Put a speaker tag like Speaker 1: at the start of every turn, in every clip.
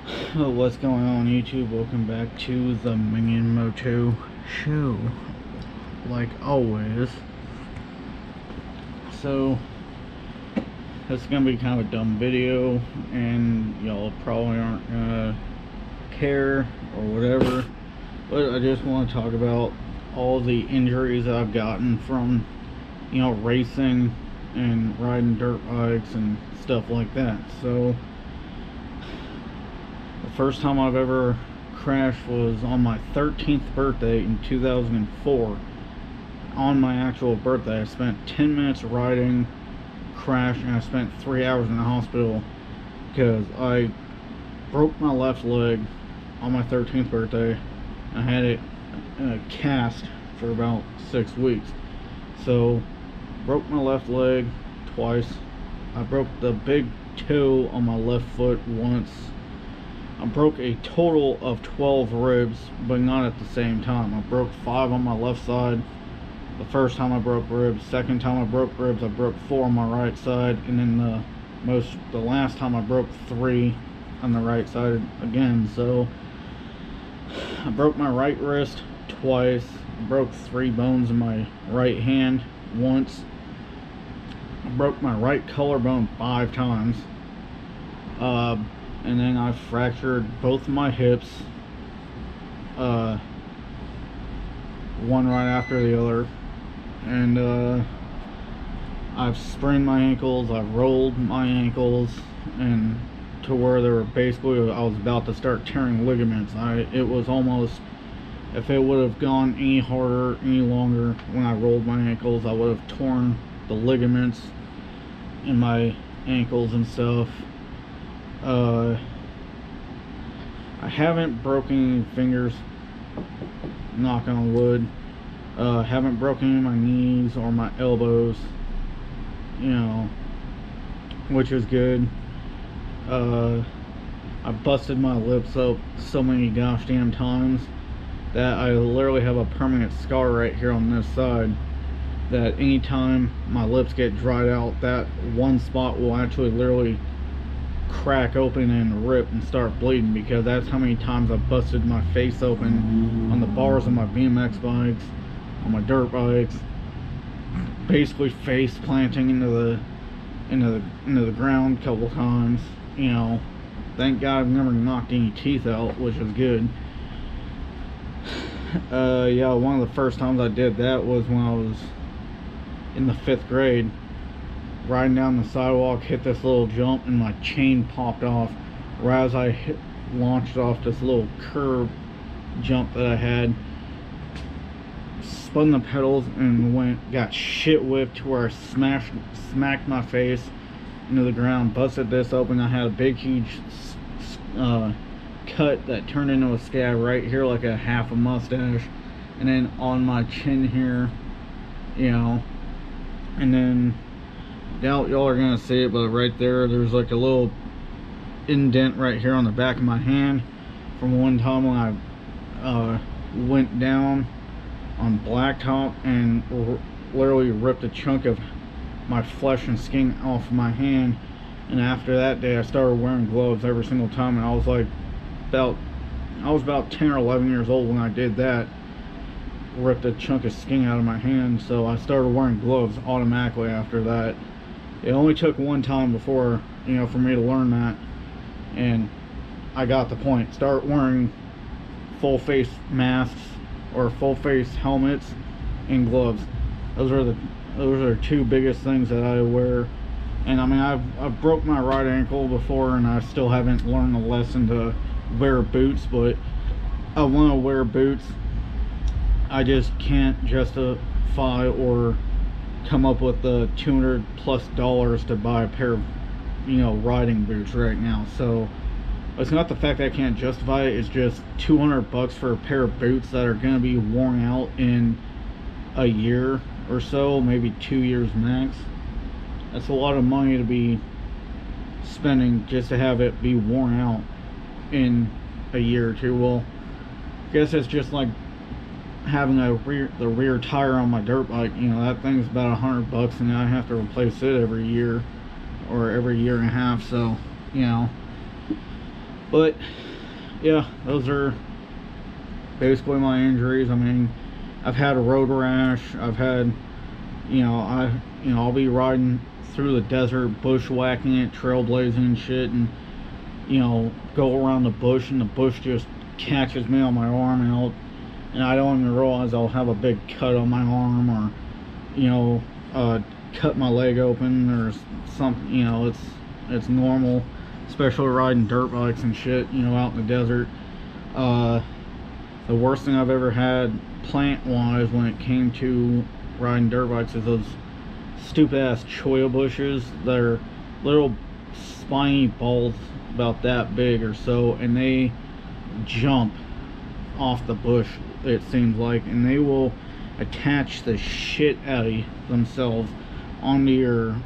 Speaker 1: Oh, what's going on YouTube? Welcome back to the Minion Moto Show, like always. So, this is gonna be kind of a dumb video, and y'all probably aren't gonna care or whatever, but I just want to talk about all the injuries I've gotten from, racing and riding dirt bikes and stuff like that. So, the first time I've ever crashed was on my 13th birthday in 2004. On my actual birthday, I spent 10 minutes riding, crashed, and I spent 3 hours in the hospital because I broke my left leg on my 13th birthday. I had it in a cast for about 6 weeks. So, broke my left leg twice. I broke the big toe on my left foot once. I broke a total of 12 ribs, but not at the same time. I broke 5 on my left side the first time I broke ribs. Second time I broke ribs, I broke 4 on my right side, and then the last time I broke 3 on the right side again. So I broke my right wrist twice. I broke 3 bones in my right hand once. I broke my right collarbone 5 times. And then I fractured both my hips, one right after the other, and I've sprained my ankles, I've rolled my ankles, and to where they were basically, I was about to start tearing ligaments. It was almost, if it would have gone any harder, any longer, when I rolled my ankles, I would have torn the ligaments in my ankles and stuff. I haven't broken any fingers, knock on wood. Haven't broken any of my knees or my elbows, which is good. I busted my lips up so many gosh damn times that I literally have a permanent scar right here on this side, that anytime my lips get dried out, that one spot will actually literally crack open and rip and start bleeding, because that's how many times I've busted my face open on the bars of my BMX bikes, on my dirt bikes, basically face planting into the ground a couple times. Thank God I've never knocked any teeth out, which is good. Yeah, one of the first times I did that was when I was in the 5th grade. Riding down the sidewalk, hit this little jump, and my chain popped off right as I launched off this little curb jump that I had. Spun the pedals and got shit whipped to where I smacked my face into the ground, busted this open. I had a big huge cut that turned into a scab right here, like a half a mustache, and then on my chin here, and then doubt y'all are gonna see it, but right there's like a little indent right here on the back of my hand from one time when I went down on blacktop and literally ripped a chunk of my flesh and skin off my hand. And after that day I started wearing gloves every single time, and I was about 10 or 11 years old when I did that. Ripped a chunk of skin out of my hand, so I started wearing gloves automatically after that. It only took one time before, for me to learn that, and I got the point. Start wearing full face masks or full face helmets and gloves. Those are the 2 biggest things that I wear. And I mean, I've broke my right ankle before, and I still haven't learned the lesson to wear boots, but I want to wear boots. I just can't justify or come up with the $200+ to buy a pair of riding boots right now. So it's not the fact that I can't justify it, it's just $200 for a pair of boots that are going to be worn out in a year or so, maybe 2 years max. That's a lot of money to be spending just to have it be worn out in a year or 2. Well, I guess it's just like having the rear tire on my dirt bike. That thing's about $100, and I have to replace it every year or every year and a half. So But yeah, those are basically my injuries. I mean, I've had a road rash. I've had, I'll be riding through the desert, bushwhacking it, trailblazing and shit, and go around the bush, and the bush just catches me on my arm out, and I don't even realize I'll have a big cut on my arm, or cut my leg open or something. It's normal, especially riding dirt bikes and shit, out in the desert. The worst thing I've ever had plant wise when it came to riding dirt bikes is those stupid ass cholla bushes. They're little spiny balls about that big or so, and they jump off the bush, it seems like, and they will attach the shit out of themselves onto your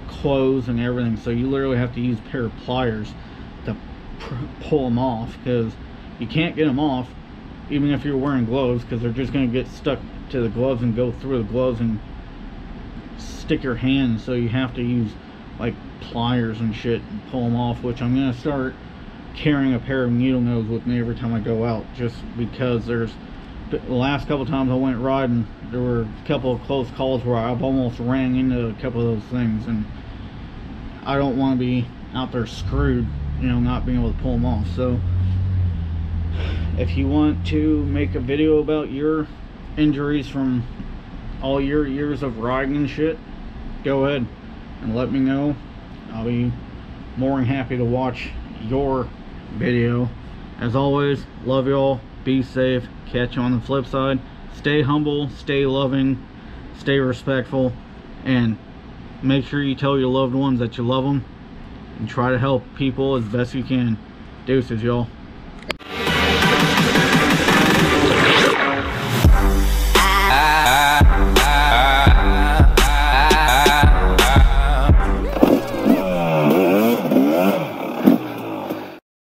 Speaker 1: clothes and everything. So you literally have to use a pair of pliers to pull them off, because you can't get them off even if you're wearing gloves, because they're just going to get stuck to the gloves and go through the gloves and stick your hand. So you have to use like pliers and shit and pull them off, which I'm going to start carrying a pair of needle nose with me every time I go out, just because the last couple times I went riding, there were a couple of close calls where I've almost ran into a couple of those things, and I don't want to be out there screwed, not being able to pull them off. So if you want to make a video about your injuries from all your years of riding and shit, go ahead and let me know. I'll be more than happy to watch your video. As always, love y'all, be safe, catch you on the flip side. Stay humble, stay loving, stay respectful, and make sure you tell your loved ones that you love them, and try to help people as best you can. Deuces, y'all.